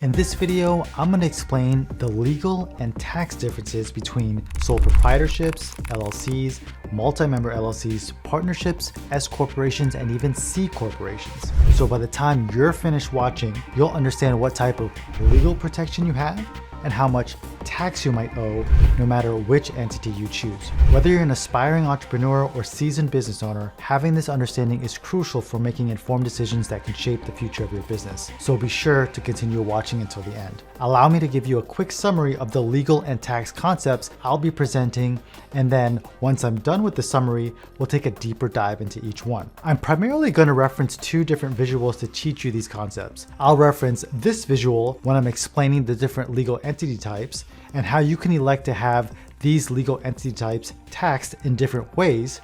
In this video, I'm going to explain the legal and tax differences between sole proprietorships, LLCs, multi-member LLCs, partnerships, S corporations, and even C corporations. So by the time you're finished watching, you'll understand what type of legal protection you have and how much tax you might owe no matter which entity you choose. Whether you're an aspiring entrepreneur or seasoned business owner, having this understanding is crucial for making informed decisions that can shape the future of your business. So be sure to continue watching until the end. Allow me to give you a quick summary of the legal and tax concepts I'll be presenting, and then once I'm done with the summary, we'll take a deeper dive into each one. I'm primarily going to reference two different visuals to teach you these concepts. I'll reference this visual when I'm explaining the different legal entity types and how you can elect to have these legal entity types taxed in different ways.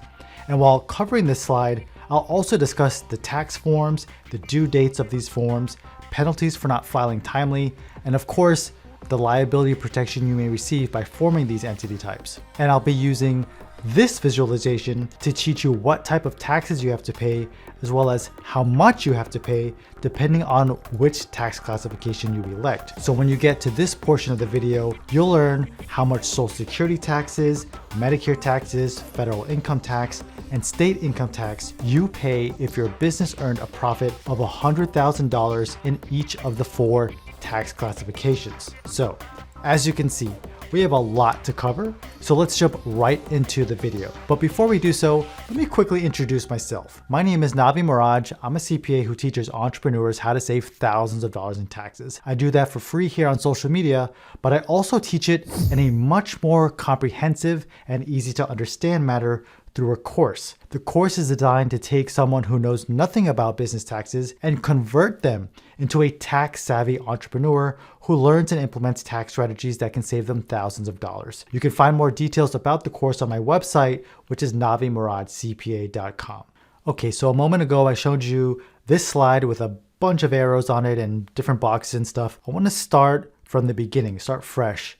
And while covering this slide, I'll also discuss the tax forms, the due dates of these forms, penalties for not filing timely, and of course, the liability protection you may receive by forming these entity types. And I'll be using this visualization to teach you what type of taxes you have to pay, as well as how much you have to pay depending on which tax classification you elect. So when you get to this portion of the video, you'll learn how much Social Security taxes, Medicare taxes, federal income tax, and state income tax you pay if your business earned a profit of $100,000 in each of the four tax classifications. So as you can see, we have a lot to cover, so let's jump right into the video. But before we do so, let me quickly introduce myself. My name is Navi Miraj. I'm a CPA who teaches entrepreneurs how to save thousands of dollars in taxes. I do that for free here on social media, but I also teach it in a much more comprehensive and easy to understand manner through a course. The course is designed to take someone who knows nothing about business taxes and convert them into a tax-savvy entrepreneur who learns and implements tax strategies that can save them thousands of dollars. You can find more details about the course on my website, which is navimuradcpa.com. Okay, so a moment ago I showed you this slide with a bunch of arrows on it and different boxes and stuff. I want to start from the beginning, start fresh.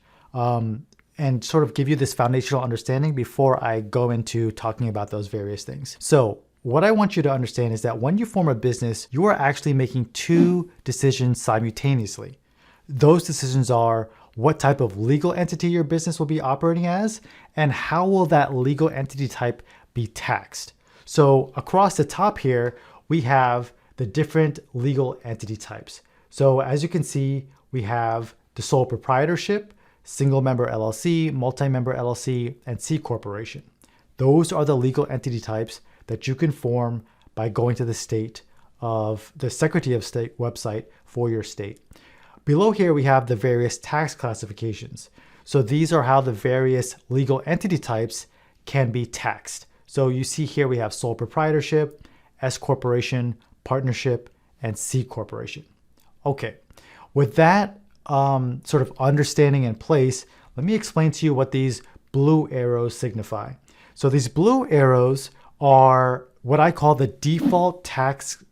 And sort of give you this foundational understanding before I go into talking about those various things. So what I want you to understand is that when you form a business, you are actually making two decisions simultaneously. Those decisions are what type of legal entity your business will be operating as, and how will that legal entity type be taxed. So across the top here, we have the different legal entity types. So as you can see, we have the sole proprietorship, single member LLC, multi-member LLC, and C corporation. Those are the legal entity types that you can form by going to the Secretary of State website for your state. Below here, we have the various tax classifications. So these are how the various legal entity types can be taxed. So you see here, we have sole proprietorship, S corporation, partnership, and C corporation. Okay, with that sort of understanding in place, let me explain to you what these blue arrows signify. So these blue arrows are what I call the default tax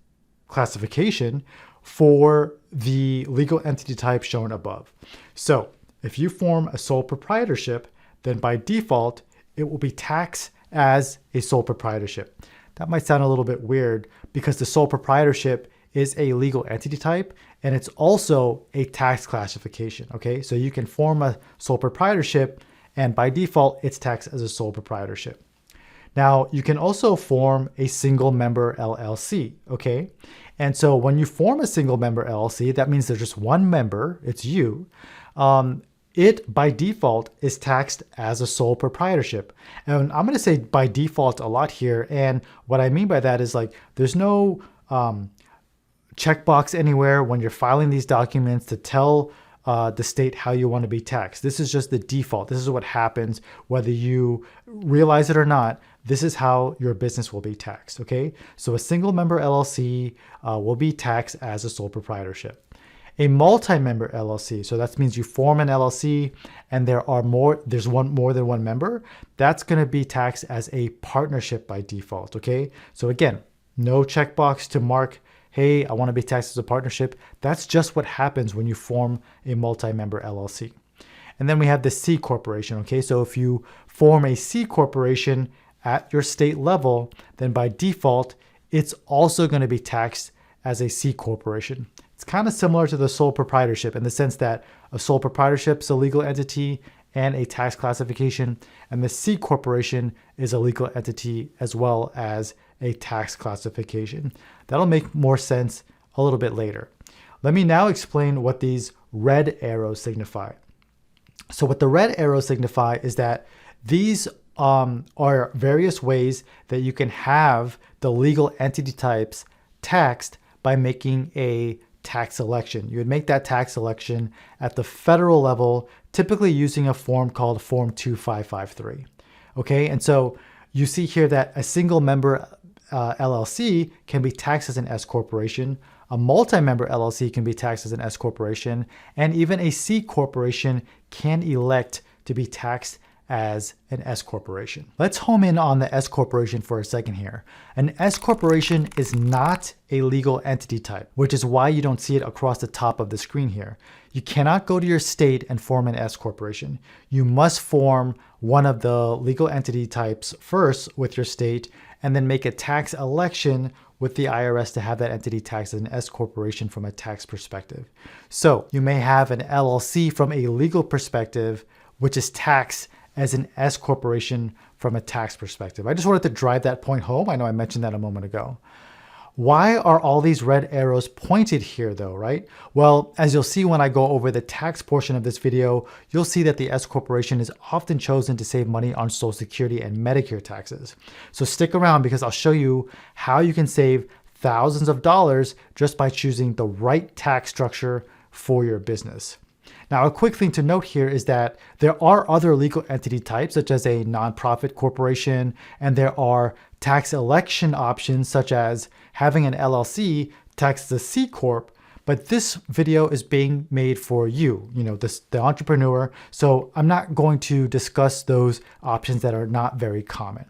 classification for the legal entity type shown above. So if you form a sole proprietorship, then by default, it will be taxed as a sole proprietorship. That might sound a little bit weird because the sole proprietorship is a legal entity type, and it's also a tax classification, okay? So you can form a sole proprietorship, and by default, it's taxed as a sole proprietorship. Now, you can also form a single member LLC, okay? And so when you form a single member LLC, that means there's just one member, it's you. It, by default, is taxed as a sole proprietorship. And I'm gonna say by default a lot here, and what I mean by that is like, there's no checkbox anywhere when you're filing these documents to tell the state how you want to be taxed. This is just the default. This is what happens whether you realize it or not. This is how your business will be taxed, okay? So a single member LLC will be taxed as a sole proprietorship. A multi-member LLC, so that means you form an LLC and there's more than one member, that's going to be taxed as a partnership by default, okay? So again, no checkbox to mark, hey, I want to be taxed as a partnership. That's just what happens when you form a multi-member LLC. And then we have the C corporation, okay? So if you form a C corporation at your state level, then by default, it's also going to be taxed as a C corporation. It's kind of similar to the sole proprietorship in the sense that a sole proprietorship is a legal entity and a tax classification, and the C corporation is a legal entity as well as a tax classification. That'll make more sense a little bit later. Let me now explain what these red arrows signify. So what the red arrows signify is that these are various ways that you can have the legal entity types taxed by making a tax election. You would make that tax election at the federal level, typically using a form called Form 2553. Okay, and so you see here that a single member LLC can be taxed as an S corporation, a multi-member LLC can be taxed as an S corporation, and even a C corporation can elect to be taxed as an S corporation. Let's home in on the S corporation for a second here. An S corporation is not a legal entity type, which is why you don't see it across the top of the screen here. You cannot go to your state and form an S corporation. You must form one of the legal entity types first with your state and then make a tax election with the IRS to have that entity taxed as an S corporation from a tax perspective. So you may have an LLC from a legal perspective, which is taxed as an S corporation from a tax perspective. I just wanted to drive that point home. I know I mentioned that a moment ago. Why are all these red arrows pointed here though, right? Well, as you'll see when I go over the tax portion of this video, you'll see that the S corporation is often chosen to save money on Social Security and Medicare taxes. So stick around because I'll show you how you can save thousands of dollars just by choosing the right tax structure for your business. Now, a quick thing to note here is that there are other legal entity types, such as a nonprofit corporation, and there are tax election options, such as having an LLC tax the C Corp, but this video is being made for you, the entrepreneur, so I'm not going to discuss those options that are not very common.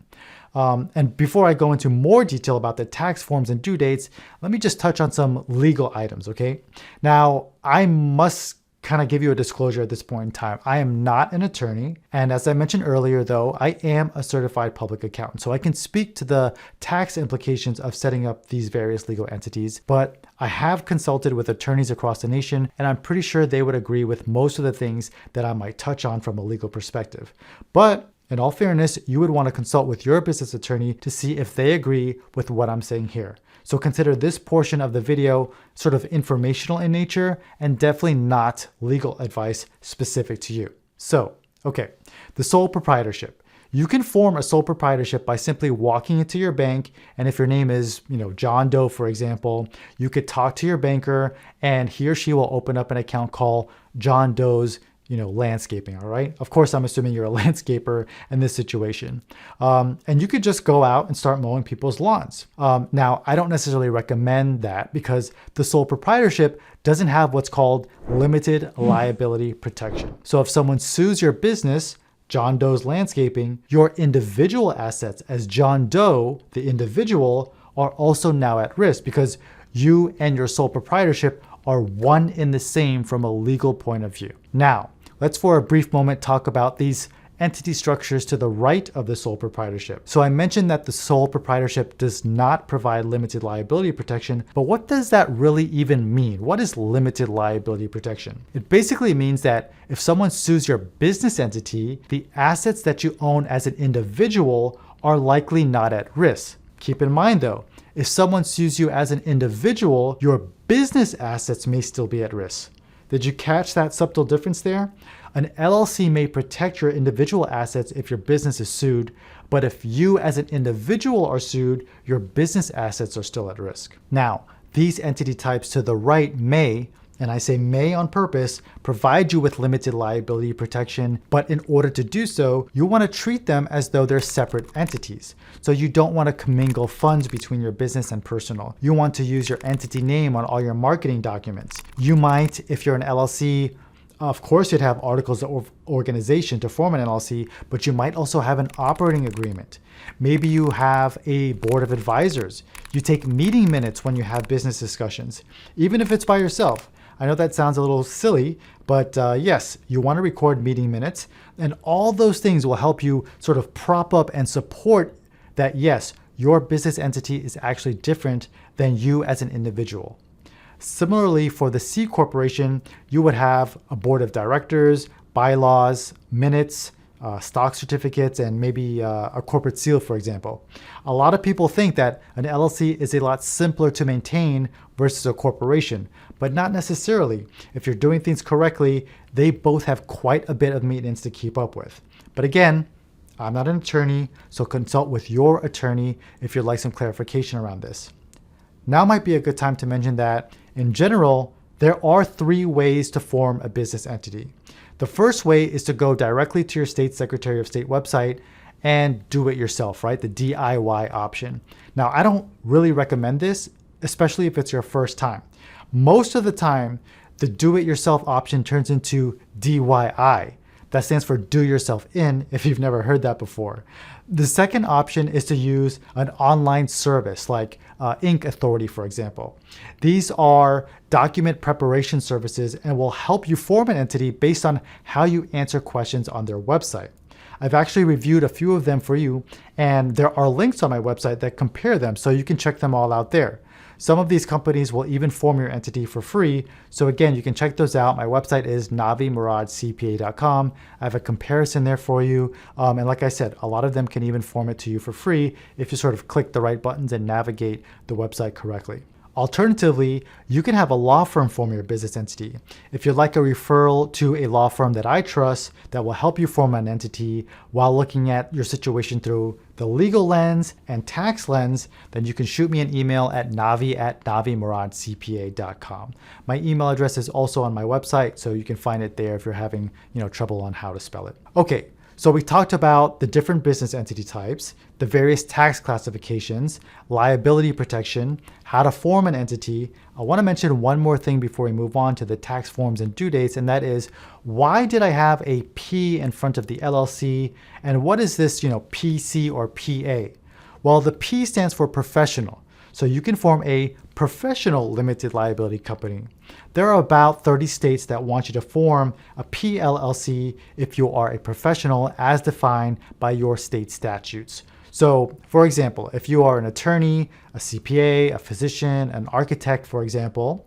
And before I go into more detail about the tax forms and due dates, let me just touch on some legal items, okay? Now, I must kind of give you a disclosure at this point in time. I am not an attorney. And as I mentioned earlier, though, I am a certified public accountant. So I can speak to the tax implications of setting up these various legal entities. But I have consulted with attorneys across the nation, and I'm pretty sure they would agree with most of the things that I might touch on from a legal perspective. But in all fairness, you would want to consult with your business attorney to see if they agree with what I'm saying here. So consider this portion of the video sort of informational in nature and definitely not legal advice specific to you. So, okay, the sole proprietorship. You can form a sole proprietorship by simply walking into your bank, and if your name is, John Doe, for example, you could talk to your banker and he or she will open up an account called John Doe's landscaping, all right? Of course, I'm assuming you're a landscaper in this situation. And you could just go out and start mowing people's lawns. Now, I don't necessarily recommend that because the sole proprietorship doesn't have what's called limited liability protection. So if someone sues your business, John Doe's Landscaping, your individual assets as John Doe, the individual, are also now at risk because you and your sole proprietorship are one in the same from a legal point of view. Now, let's for a brief moment talk about these entity structures to the right of the sole proprietorship. So I mentioned that the sole proprietorship does not provide limited liability protection, but what does that really even mean? What is limited liability protection? It basically means that if someone sues your business entity, the assets that you own as an individual are likely not at risk. Keep in mind though, if someone sues you as an individual, your business assets may still be at risk. Did you catch that subtle difference there? An LLC may protect your individual assets if your business is sued, but if you as an individual are sued, your business assets are still at risk. Now, these entity types to the right may, and I say may on purpose, provide you with limited liability protection, but in order to do so, you want to treat them as though they're separate entities. So you don't want to commingle funds between your business and personal. You want to use your entity name on all your marketing documents. You might, if you're an LLC, of course you'd have articles of organization to form an LLC, but you might also have an operating agreement. Maybe you have a board of advisors. You take meeting minutes when you have business discussions, even if it's by yourself. I know that sounds a little silly, but yes, you want to record meeting minutes, and all those things will help you sort of prop up and support that, yes, your business entity is actually different than you as an individual. Similarly, for the C corporation, you would have a board of directors, bylaws, minutes, stock certificates, and maybe a corporate seal, for example. A lot of people think that an LLC is a lot simpler to maintain versus a corporation, but not necessarily. If you're doing things correctly, they both have quite a bit of maintenance to keep up with. But again, I'm not an attorney, so consult with your attorney if you'd like some clarification around this. Now might be a good time to mention that, in general, there are 3 ways to form a business entity. The first way is to go directly to your state Secretary of State website and do it yourself, right? The DIY option. Now, I don't really recommend this, especially if it's your first time. Most of the time, the do-it-yourself option turns into DIY. That stands for do yourself in, if you've never heard that before. The second option is to use an online service like Inc. Authority, for example. These are document preparation services and will help you form an entity based on how you answer questions on their website. I've actually reviewed a few of them for you, and there are links on my website that compare them, so you can check them all out there. Some of these companies will even form your entity for free. So again, you can check those out. My website is navimuradcpa.com. I have a comparison there for you. And like I said, a lot of them can even form it to you for free if you sort of click the right buttons and navigate the website correctly. Alternatively, you can have a law firm form your business entity. If you'd like a referral to a law firm that I trust that will help you form an entity while looking at your situation through the legal lens and tax lens, then you can shoot me an email at navi@navimuradcpa.com. My email address is also on my website, so you can find it there if you're having trouble on how to spell it. Okay. So we talked about the different business entity types, the various tax classifications, liability protection, how to form an entity. I want to mention one more thing before we move on to the tax forms and due dates, and that is, why did I have a P in front of the LLC, and what is this, PC or PA? Well, the P stands for professional. So you can form a professional limited liability company. There are about 30 states that want you to form a PLLC if you are a professional as defined by your state statutes. So for example, if you are an attorney, a CPA, a physician, an architect, for example,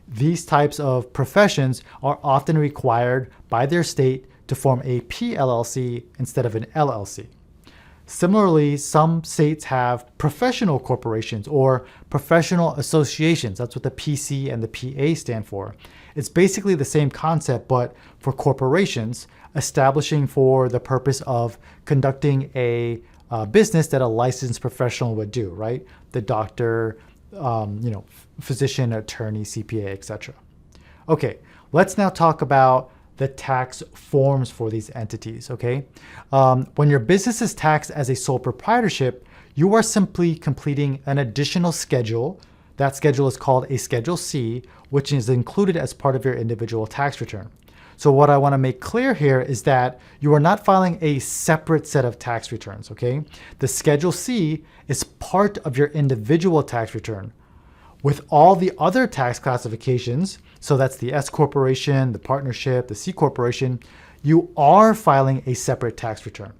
these types of professions are often required by their state to form a PLLC instead of an LLC. Similarly, some states have professional corporations or professional associations. That's what the PC and the PA stand for. It's basically the same concept, but for corporations, establishing for the purpose of conducting a business that a licensed professional would do, right? The doctor, physician, attorney, CPA, etc. Okay, let's now talk about the tax forms for these entities, okay? When your business is taxed as a sole proprietorship, you are simply completing an additional schedule. That schedule is called a Schedule C, which is included as part of your individual tax return. So what I want to make clear here is that you are not filing a separate set of tax returns, okay? The Schedule C is part of your individual tax return. With all the other tax classifications, so that's the S corporation, the partnership, the C corporation, you are filing a separate tax return.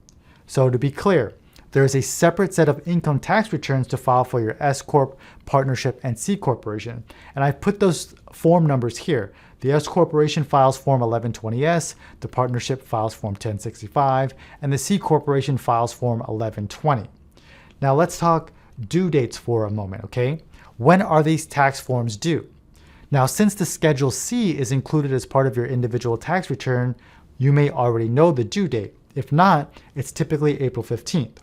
So to be clear, there is a separate set of income tax returns to file for your S corp, partnership, and C corporation. And I've put those form numbers here. The S corporation files Form 1120S, the partnership files Form 1065, and the C corporation files Form 1120. Now let's talk due dates for a moment, okay? When are these tax forms due? Now, since the Schedule C is included as part of your individual tax return, you may already know the due date. If not, it's typically April 15th.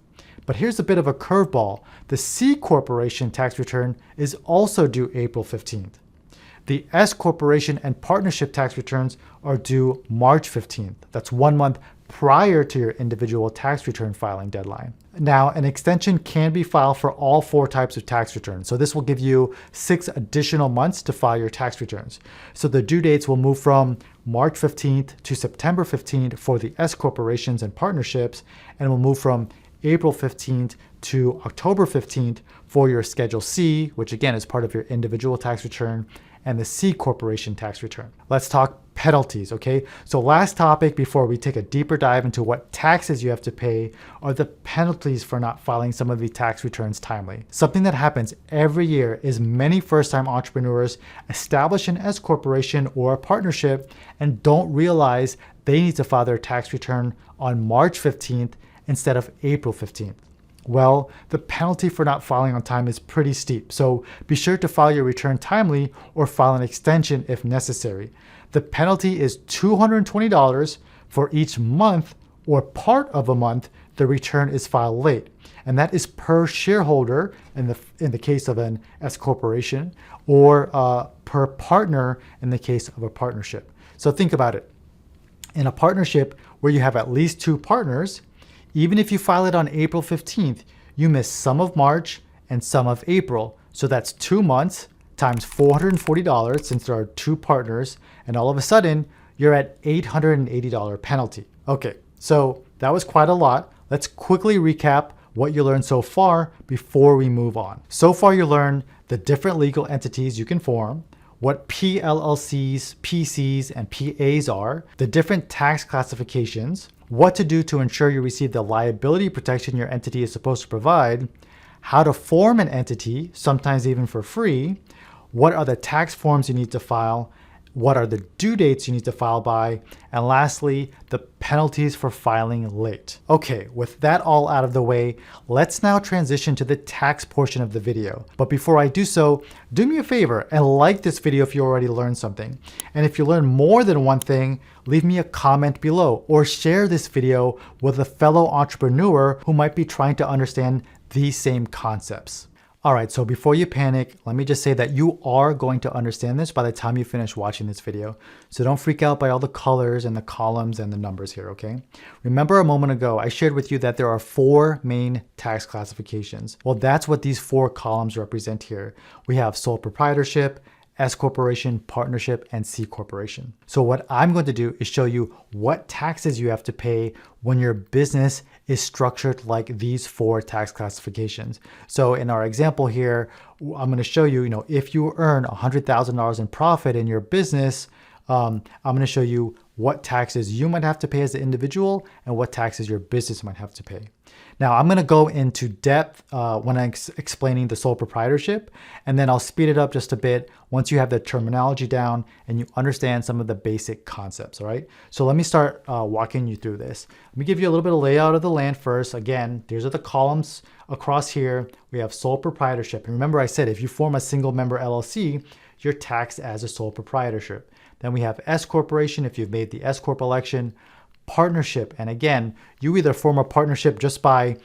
But here's a bit of a curveball. The C corporation tax return is also due April 15th. The S corporation and partnership tax returns are due March 15th. That's 1 month prior to your individual tax return filing deadline. Now, an extension can be filed for all 4 types of tax returns. So this will give you 6 additional months to file your tax returns. So the due dates will move from March 15th to September 15th for the S corporations and partnerships, and will move from April 15th to October 15th for your Schedule C, which again is part of your individual tax return, and the C corporation tax return. Let's talk penalties, okay? So last topic before we take a deeper dive into what taxes you have to pay are the penalties for not filing some of the tax returns timely. Something that happens every year is many first-time entrepreneurs establish an S corporation or a partnership and don't realize they need to file their tax return on March 15th instead of April 15th. Well, the penalty for not filing on time is pretty steep, so be sure to file your return timely or file an extension if necessary. The penalty is $220 for each month or part of a month the return is filed late, and that is per shareholder in the case of an S corporation, or per partner in the case of a partnership. So think about it. In a partnership where you have at least 2 partners, even if you file it on April 15th, you miss some of March and some of April. So that's 2 months times $440 since there are 2 partners, and all of a sudden you're at $880 penalty. Okay, so that was quite a lot. Let's quickly recap what you learned so far before we move on. So far you learned the different legal entities you can form, what PLLCs, PCs, and PAs are, the different tax classifications, what to do to ensure you receive the liability protection your entity is supposed to provide, how to form an entity, sometimes even for free, what are the tax forms you need to file, what are the due dates you need to file by, and lastly, the penalties for filing late. Okay, with that all out of the way, let's now transition to the tax portion of the video. But before I do so, do me a favor and like this video if you already learned something. And if you learned more than one thing, leave me a comment below or share this video with a fellow entrepreneur who might be trying to understand these same concepts. All right, so before you panic, let me just say that you are going to understand this by the time you finish watching this video. So don't freak out by all the colors and the columns and the numbers here, okay? Remember a moment ago, I shared with you that there are 4 main tax classifications. Well, that's what these 4 columns represent here. We have sole proprietorship, S corporation, partnership, and C corporation. So what I'm going to do is show you what taxes you have to pay when your business is structured like these 4 tax classifications. So in our example here, I'm going to show you, if you earn $100,000 in profit in your business, I'm going to show you what taxes you might have to pay as an individual and what taxes your business might have to pay. Now, I'm going to go into depth when I'm explaining the sole proprietorship, and then I'll speed it up just a bit once you have the terminology down and you understand some of the basic concepts, all right? So let me start walking you through this. Let me give you a little bit of layout of the land first. Again, these are the columns across here. We have sole proprietorship. And remember I said if you form a single member LLC, you're taxed as a sole proprietorship. Then we have S corporation if you've made the S corp election. Partnership, and again, you either form a partnership just by,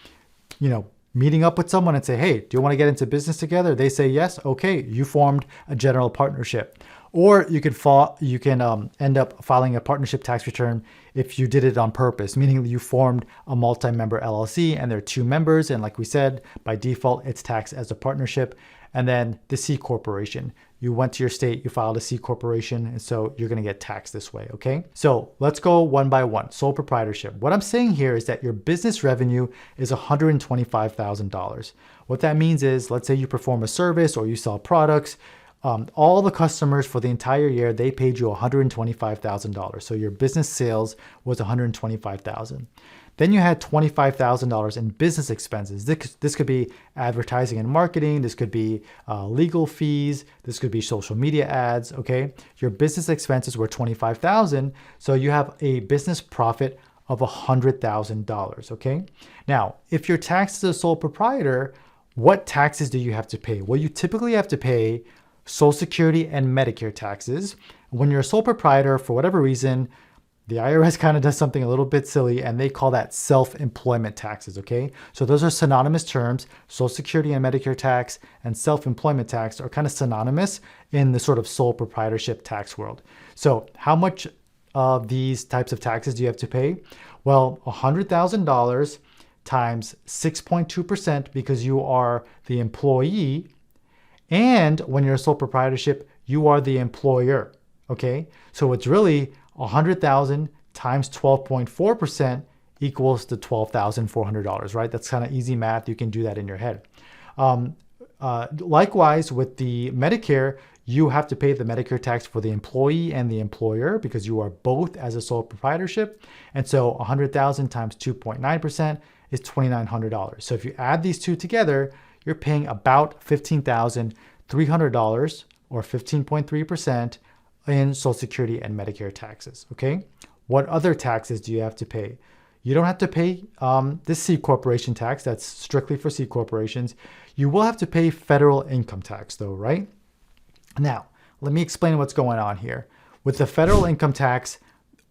meeting up with someone and say, hey, do you want to get into business together? They say yes. Okay, you formed a general partnership. Or you can end up filing a partnership tax return if you did it on purpose, meaning you formed a multi-member LLC and there are 2 members, and like we said, by default, it's taxed as a partnership. And then the C corporation. You went to your state, you filed a C corporation, and so you're going to get taxed this way, okay? So let's go one by one. Sole proprietorship. What I'm saying here is that your business revenue is $125,000. What that means is, let's say you perform a service or you sell products, all the customers for the entire year, they paid you $125,000. So your business sales was $125,000. Then you had $25,000 in business expenses. This could be advertising and marketing. This could be legal fees. This could be social media ads, okay? Your business expenses were $25,000. So you have a business profit of $100,000, okay? Now, if you're taxed as a sole proprietor, what taxes do you have to pay? Well, you typically have to pay Social Security and Medicare taxes. When you're a sole proprietor, for whatever reason, the IRS kind of does something a little bit silly and they call that self-employment taxes, okay? So those are synonymous terms. Social Security and Medicare tax and self-employment tax are kind of synonymous in the sort of sole proprietorship tax world. So how much of these types of taxes do you have to pay? Well, $100,000 times 6.2% because you are the employee, and when you're a sole proprietorship, you are the employer, okay? So it's really 100,000 times 12.4% equals to $12,400, right? That's kind of easy math. You can do that in your head. Likewise, with the Medicare, you have to pay the Medicare tax for the employee and the employer because you are both as a sole proprietorship. And so 100,000 times 2.9% is $2,900. So if you add these two together, you're paying about $15,300 or 15.3% in Social Security and Medicare taxes, okay? What other taxes do you have to pay? You don't have to pay the C corporation tax. That's strictly for C corporations. You will have to pay federal income tax though, right? Now, let me explain what's going on here. With the federal income tax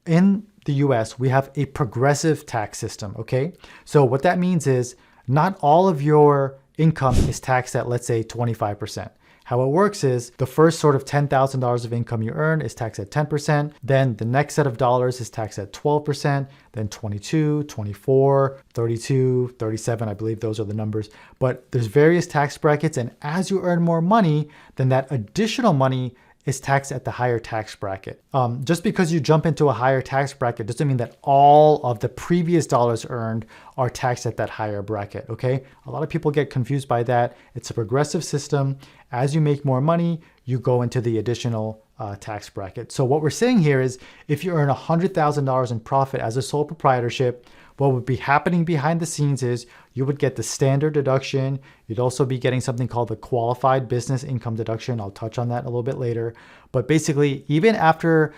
in the US, we have a progressive tax system, okay? So what that means is not all of your income is taxed at, let's say, 25%. How it works is the first sort of $10,000 of income you earn is taxed at 10%. Then the next set of dollars is taxed at 12%, then 22, 24, 32, 37, I believe those are the numbers. But there's various tax brackets, and as you earn more money, then that additional money is taxed at the higher tax bracket. Just because you jump into a higher tax bracket doesn't mean that all of the previous dollars earned are taxed at that higher bracket, okay? A lot of people get confused by that. It's a progressive system. As you make more money, you go into the additional tax bracket. So what we're saying here is if you earn $100,000 in profit as a sole proprietorship, what would be happening behind the scenes is you would get the standard deduction. You'd also be getting something called the qualified business income deduction. I'll touch on that a little bit later. But basically, even after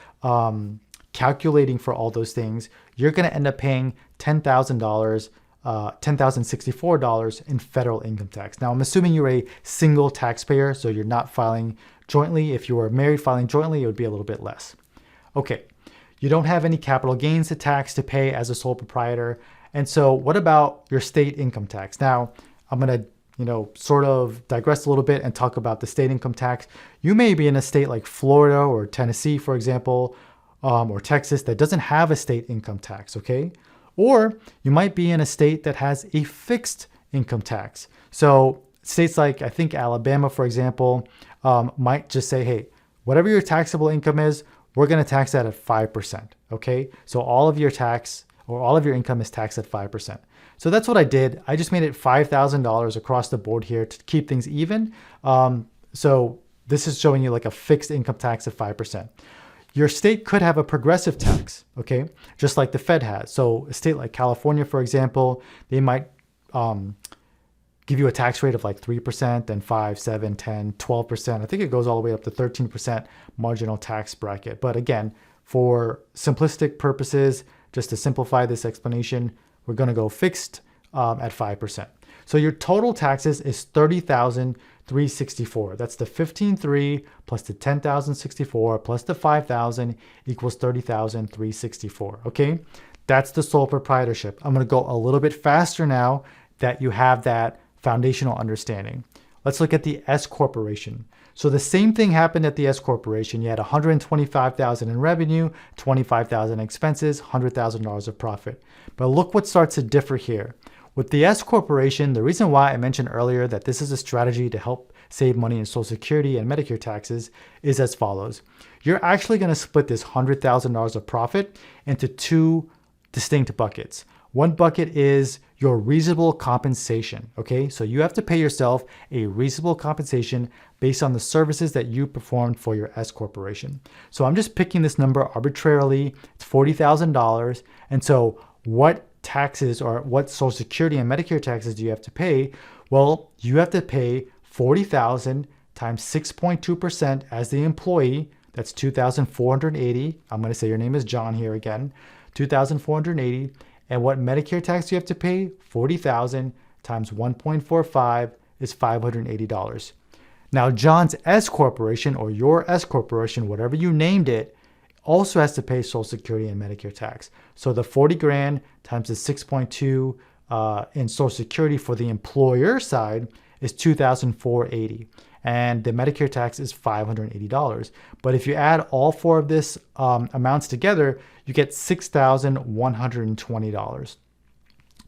calculating for all those things, you're going to end up paying $10,000, $10,064 in federal income tax. Now, I'm assuming you're a single taxpayer, so you're not filing jointly. If you were married filing jointly, it would be a little bit less. Okay. You don't have any capital gains tax to pay as a sole proprietor. And so what about your state income tax? Now, I'm going to, sort of digress a little bit and talk about the state income tax. You may be in a state like Florida or Tennessee, for example, or Texas that doesn't have a state income tax, okay? Or you might be in a state that has a fixed income tax. So states like, I think Alabama, for example, might just say, hey, whatever your taxable income is, we're going to tax that at 5%, okay? So all of your tax or all of your income is taxed at 5%. So that's what I did. I just made it $5,000 across the board here to keep things even. So this is showing you like a fixed income tax of 5%. Your state could have a progressive tax, okay? Just like the Fed has. So a state like California, for example, they might give you a tax rate of like 3%, then 5, 7, 10, 12%. I think it goes all the way up to 13% marginal tax bracket. But again, for simplistic purposes, just to simplify this explanation, we're going to go fixed at 5%. So your total taxes is $30,364. That's the 15,300 plus the 10,064 plus the 5,000 equals $30,364. Okay, that's the sole proprietorship. I'm going to go a little bit faster now that you have that foundational understanding. Let's look at the S corporation. So the same thing happened at the S corporation. You had $125,000 in revenue, $25,000 in expenses, $100,000 of profit. But look what starts to differ here. With the S corporation, the reason why I mentioned earlier that this is a strategy to help save money in Social Security and Medicare taxes is as follows. You're actually going to split this $100,000 of profit into two distinct buckets. One bucket is your reasonable compensation, okay? So you have to pay yourself a reasonable compensation based on the services that you performed for your S corporation. So I'm just picking this number arbitrarily. It's $40,000. And so what taxes or what Social Security and Medicare taxes do you have to pay? Well, you have to pay $40,000 times 6.2% as the employee. That's $2,480. I'm going to say your name is John here again. $2,480. And what Medicare tax do you have to pay? $40,000 times 1.45 is $580. Now, John's S corporation or your S corporation, whatever you named it, also has to pay Social Security and Medicare tax. So the 40 grand times the 6.2 in Social Security for the employer side is $2,480. And the Medicare tax is $580. But if you add all four of this amounts together, you get $6,120.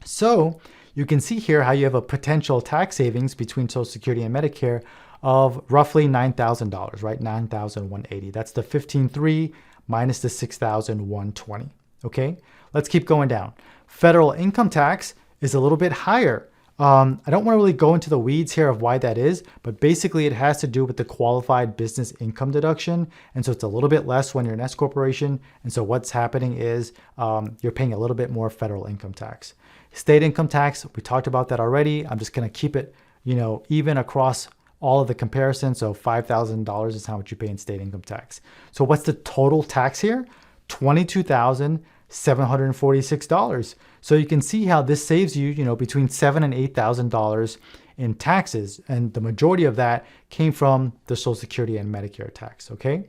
So you can see here how you have a potential tax savings between Social Security and Medicare of roughly $9,000, right? $9,180. That's the 15,300 minus the 6,120. Okay, let's keep going down. Federal income tax is a little bit higher. I don't want to really go into the weeds here of why that is, but basically it has to do with the qualified business income deduction. And so it's a little bit less when you're an S corporation. And so what's happening is you're paying a little bit more federal income tax. State income tax, we talked about that already. I'm just going to keep it, even across all of the comparisons. So $5,000 is how much you pay in state income tax. So what's the total tax here? $22,746. So you can see how this saves you, between $7,000 and $8,000 in taxes. And the majority of that came from the Social Security and Medicare tax, okay?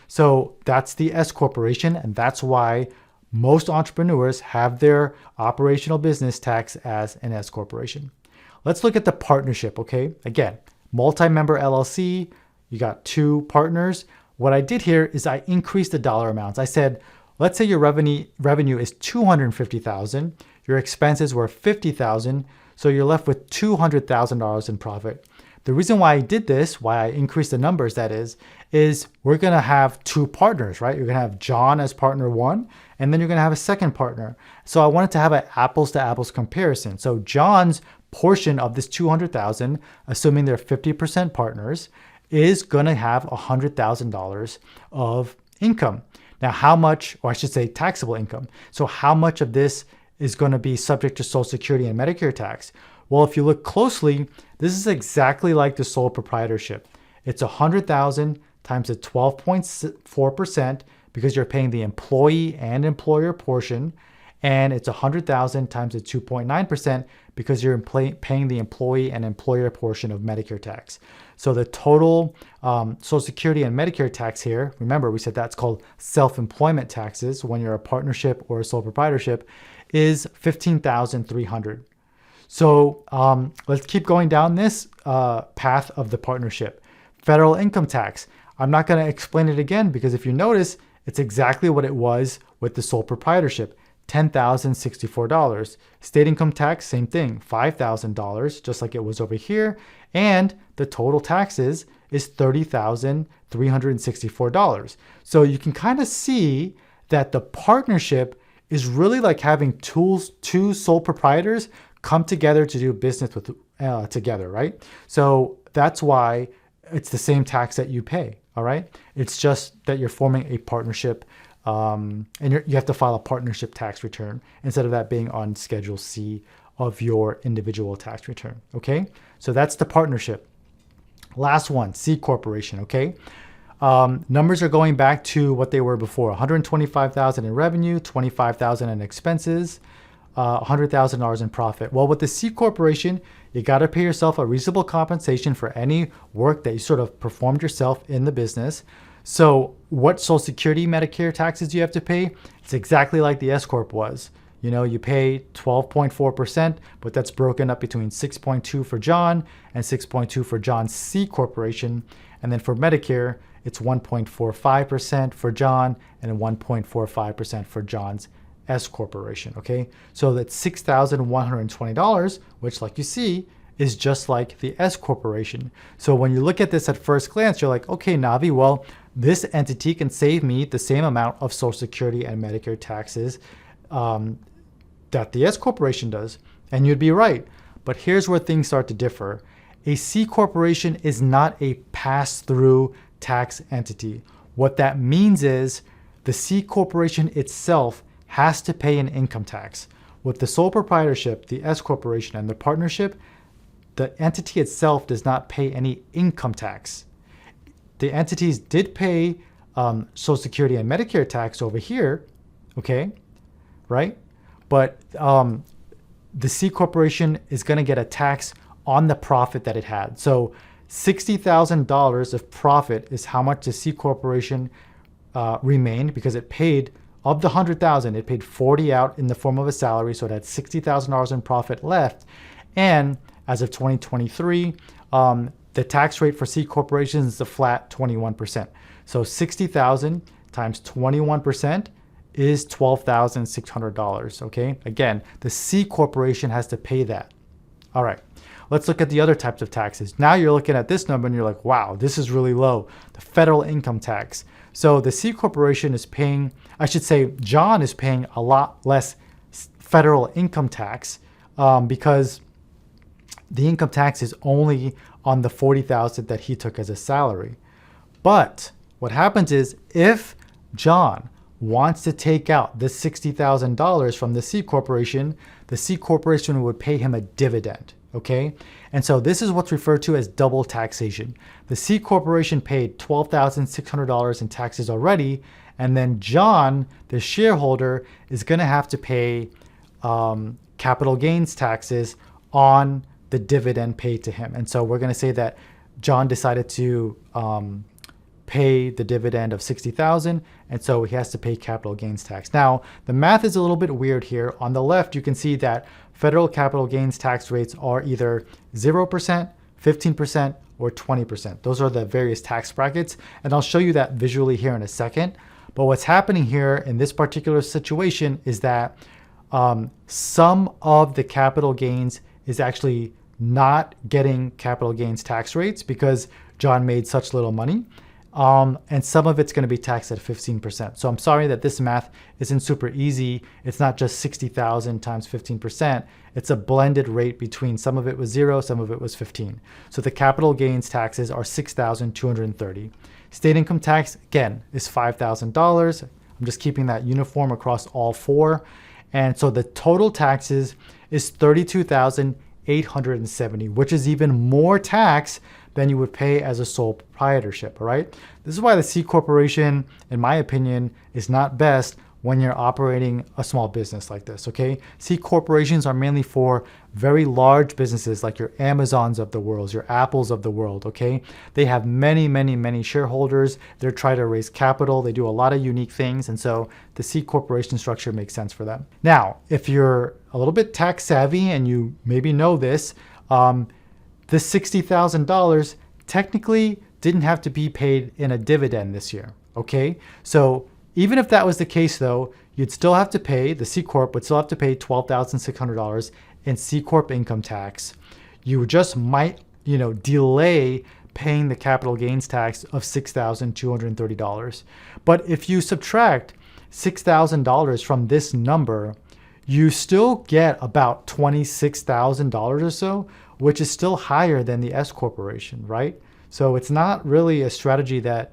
So that's the S corporation, and that's why most entrepreneurs have their operational business tax as an S corporation. Let's look at the partnership, okay? Again, multi-member LLC, you got 2 partners. What I did here is I increased the dollar amounts. I said, let's say your revenue is $250,000, your expenses were $50,000, so you're left with $200,000 in profit. The reason why I did this, why I increased the numbers, that is we're gonna have 2 partners, right? You're gonna have John as partner 1, and then you're gonna have a second partner. So I wanted to have an apples to apples comparison. So John's portion of this $200,000, assuming they're 50% partners, is gonna have $100,000 of income. Now, how much, or I should say taxable income. So how much of this is going to be subject to Social Security and Medicare tax? Well, if you look closely, this is exactly like the sole proprietorship. It's $100,000 times the 12.4% because you're paying the employee and employer portion. And it's $100,000 times the 2.9% because you're paying the employee and employer portion of Medicare tax. So the total Social Security and Medicare tax here, remember we said that's called self-employment taxes when you're a partnership or a sole proprietorship, is $15,300. So let's keep going down this path of the partnership. Federal income tax. I'm not going to explain it again because if you notice, it's exactly what it was with the sole proprietorship. $10,064. State income tax, same thing, $5,000, just like it was over here. And the total taxes is $30,364. So you can kind of see that the partnership is really like having two sole proprietors come together to do business with together, right? So that's why it's the same tax that you pay, all right? It's just that you're forming a partnership and you have to file a partnership tax return instead of that being on Schedule C of your individual tax return, okay? So that's the partnership. Last one, C corporation, okay? Numbers are going back to what they were before, $125,000 in revenue, $25,000 in expenses, $100,000 in profit. Well, with the C corporation, you got to pay yourself a reasonable compensation for any work that you sort of performed yourself in the business. So what Social Security, Medicare taxes do you have to pay? It's exactly like the S Corp was. You pay 12.4%, but that's broken up between 6.2 for John and 6.2 for John's C corporation. And then for Medicare, it's 1.45% for John and 1.45% for John's S corporation, okay? So that's $6,120, which like you see, is just like the S corporation. So when you look at this at first glance, you're like, okay, Navi, well, this entity can save me the same amount of Social Security and Medicare taxes that the S corporation does. And you'd be right. But here's where things start to differ. A C corporation is not a pass-through tax entity. What that means is the C corporation itself has to pay an income tax. With the sole proprietorship, the S corporation, and the partnership, the entity itself does not pay any income tax. The entities did pay Social Security and Medicare tax over here, okay, right? But the C corporation is going to get a tax on the profit that it had. So $60,000 of profit is how much the C corporation remained because it paid, of the $100,000, it paid 40 out in the form of a salary, so it had $60,000 in profit left. And as of 2023, the tax rate for C corporations is a flat 21%. So 60,000 times 21% is $12,600, okay? Again, the C corporation has to pay that. All right, let's look at the other types of taxes. Now you're looking at this number and you're like, wow, this is really low. The federal income tax. So the C corporation is paying, I should say John is paying a lot less federal income tax because the income tax is only on the $40,000 that he took as a salary. But what happens is if John wants to take out this $60,000 from the C corporation, the C corporation would pay him a dividend, okay? And so this is what's referred to as double taxation. The C corporation paid $12,600 in taxes already, and then John, the shareholder, is going to have to pay capital gains taxes on the dividend paid to him. And so we're going to say that John decided to pay the dividend of $60,000, and so he has to pay capital gains tax. Now, the math is a little bit weird here. On the left, you can see that federal capital gains tax rates are either 0%, 15%, or 20%. Those are the various tax brackets, and I'll show you that visually here in a second. But what's happening here in this particular situation is that some of the capital gains is actually not getting capital gains tax rates because John made such little money. And some of it's going to be taxed at 15%. So I'm sorry that this math isn't super easy. It's not just 60,000 times 15%. It's a blended rate between some of it was 0, some of it was 15. So the capital gains taxes are $6,230. State income tax, again, is $5,000. I'm just keeping that uniform across all four. And so the total taxes is $32,870, which is even more tax than you would pay as a sole proprietorship, all right? This is why the C corporation, in my opinion, is not best when you're operating a small business like this, okay? C corporations are mainly for very large businesses like your Amazons of the world, your Apples of the world, okay? They have many, many, many shareholders. They're trying to raise capital. They do a lot of unique things. And so the C corporation structure makes sense for them. Now, if you're a little bit tax savvy and you maybe know this, the $60,000 technically didn't have to be paid in a dividend this year, okay? So even if that was the case though, you'd still have to pay, the C Corp would still have to pay $12,600 in C Corp income tax. You just might, delay paying the capital gains tax of $6,230. But if you subtract $6,000 from this number, you still get about $26,000 or so, which is still higher than the S corporation, right? So it's not really a strategy that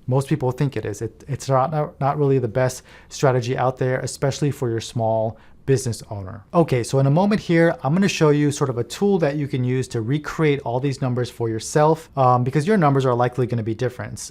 most people think it is. It's not really the best strategy out there, especially for your small business owner. Okay, so in a moment here, I'm going to show you sort of a tool that you can use to recreate all these numbers for yourself because your numbers are likely going to be different.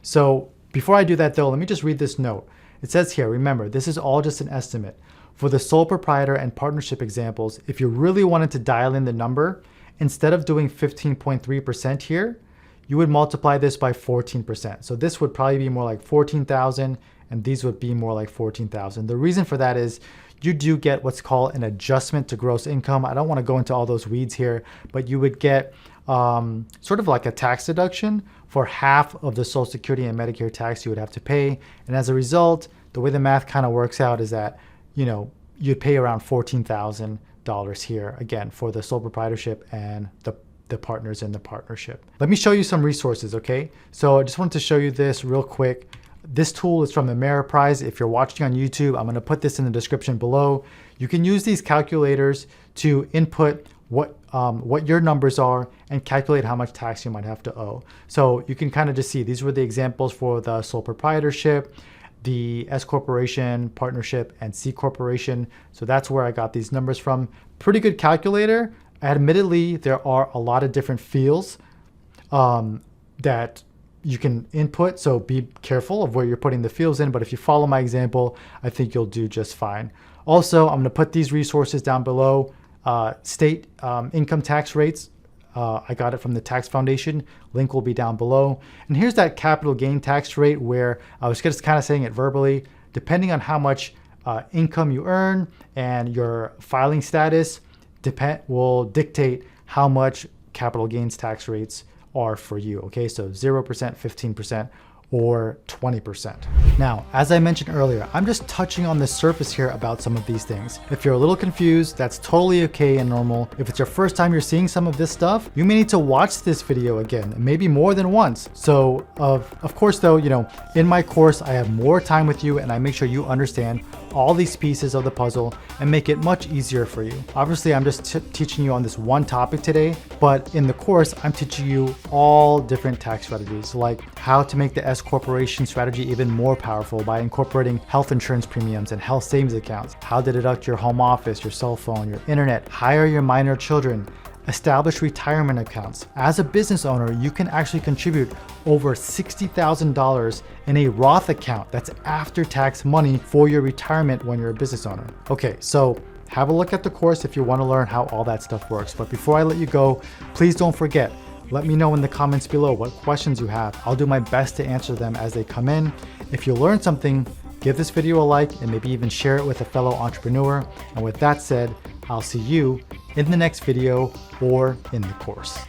So before I do that though, let me just read this note. It says here, remember, this is all just an estimate. For the sole proprietor and partnership examples, if you really wanted to dial in the number, instead of doing 15.3% here, you would multiply this by 14%. So this would probably be more like 14,000 and these would be more like 14,000. The reason for that is you do get what's called an adjustment to gross income. I don't want to go into all those weeds here, but you would get sort of like a tax deduction for half of the Social Security and Medicare tax you would have to pay. And as a result, the way the math kind of works out is that you'd pay around $14,000 here, again, for the sole proprietorship and the partners in the partnership. Let me show you some resources, okay? So I just wanted to show you this real quick. This tool is from Ameriprise. If you're watching on YouTube, I'm gonna put this in the description below. You can use these calculators to input what your numbers are and calculate how much tax you might have to owe. So you can kind of just see, these were the examples for the sole proprietorship, the S corporation, partnership, and C corporation. So that's where I got these numbers from. Pretty good calculator. Admittedly, there are a lot of different fields that you can input. So be careful of where you're putting the fields in. But if you follow my example, I think you'll do just fine. Also, I'm going to put these resources down below. State income tax rates. I got it from the Tax Foundation. Link will be down below. And here's that capital gain tax rate where I was just kind of saying it verbally. Depending on how much income you earn and your filing status will dictate how much capital gains tax rates are for you. Okay, so 0%, 15%, or 20%. Now, as I mentioned earlier, I'm just touching on the surface here about some of these things. If you're a little confused, that's totally okay and normal. If it's your first time you're seeing some of this stuff, you may need to watch this video again, maybe more than once. So of course though, in my course, I have more time with you and I make sure you understand all these pieces of the puzzle and make it much easier for you. Obviously, I'm just teaching you on this one topic today, but in the course, I'm teaching you all different tax strategies, like how to make the S corporation strategy even more powerful by incorporating health insurance premiums and health savings accounts, how to deduct your home office, your cell phone, your internet, hire your minor children, establish retirement accounts. As a business owner, you can actually contribute over $60,000 in a Roth account that's after-tax money for your retirement when you're a business owner. Okay, so have a look at the course if you want to learn how all that stuff works. But before I let you go, please don't forget, let me know in the comments below what questions you have. I'll do my best to answer them as they come in. If you learned something, give this video a like and maybe even share it with a fellow entrepreneur. And with that said, I'll see you in the next video or in the course.